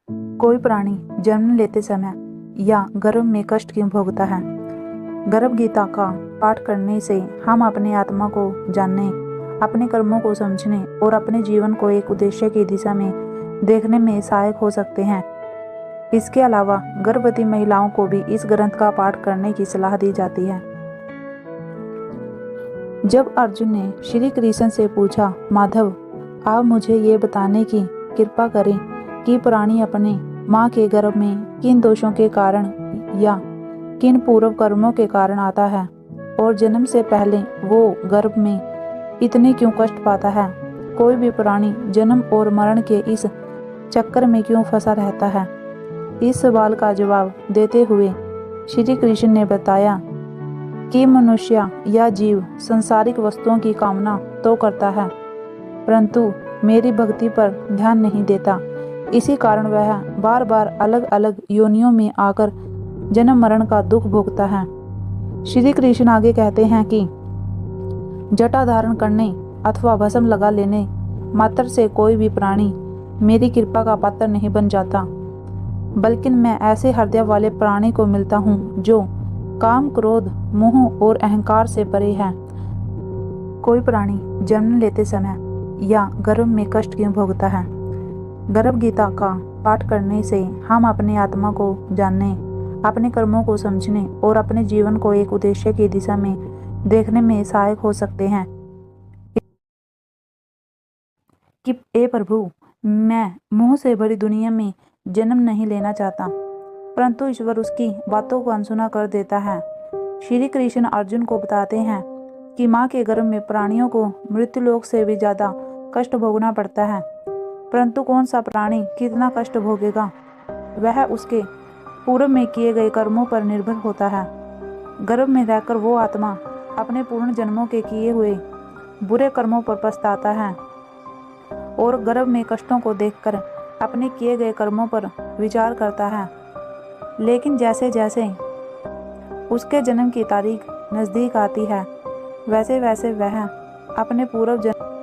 कोई प्राणी जन्म लेते समय या गर्भ में कष्ट क्यों भोगता है? गर्भ गीता का पाठ करने से हम अपनी आत्मा को जानने, अपने कर्मों को समझने और अपने जीवन को एक उद्देश्य की दिशा में देखने में सहायक हो सकते हैं। इसके अलावा गर्भवती महिलाओं को भी इस ग्रंथ का पाठ करने की सलाह दी जाती है। जब अर्जुन ने श्री कृष्ण से पूछा, माधव, आप मुझे ये बताने की कृपा करें कि प्राणी अपने माँ के गर्भ में किन दोषों के कारण या किन पूर्व कर्मों के कारण आता है और जन्म से पहले वो गर्भ में इतने क्यों कष्ट पाता है? कोई भी प्राणी जन्म और मरण के इस चक्कर में क्यों फंसा रहता है? इस सवाल का जवाब देते हुए श्री कृष्ण ने बताया कि मनुष्य या जीव सांसारिक वस्तुओं की कामना तो करता है, परंतु मेरी भक्ति पर ध्यान नहीं देता। इसी कारण वह बार बार अलग अलग योनियों में आकर जन्म मरण का दुख भोगता है। श्री कृष्ण आगे कहते हैं कि जटा धारण करने अथवा भस्म लगा लेने मात्र से कोई भी प्राणी मेरी कृपा का पात्र नहीं बन जाता, बल्कि मैं ऐसे हृदय वाले प्राणी को मिलता हूँ जो काम, क्रोध, मोह और अहंकार से परे है। कोई प्राणी जन्म लेते समय या गर्भ में कष्ट क्यों भोगता है? गर्भ गीता का पाठ करने से हम अपनी आत्मा को जानने, अपने कर्मों को समझने और अपने जीवन को एक उद्देश्य की दिशा में देखने में सहायक हो सकते हैं। कि ए प्रभु, मैं मोह से भरी दुनिया में जन्म नहीं लेना चाहता, परंतु ईश्वर उसकी बातों को अनसुना कर देता है। श्री कृष्ण अर्जुन को बताते हैं कि माँ के गर्भ में प्राणियों को मृत्युलोक से भी ज्यादा कष्ट भोगना पड़ता है, परंतु कौन सा प्राणी कितना कष्ट भोगेगा वह उसके पूर्व में किए गए कर्मों पर निर्भर होता है। गर्भ में रहकर वो आत्मा अपने पूर्ण जन्मों के किए हुए बुरे कर्मों पर पछताता है और गर्भ में कष्टों को देखकर अपने किए गए कर्मों पर विचार करता है। लेकिन जैसे जैसे उसके जन्म की तारीख नज़दीक आती है, वैसे वैसे वह अपने पूर्व जन्म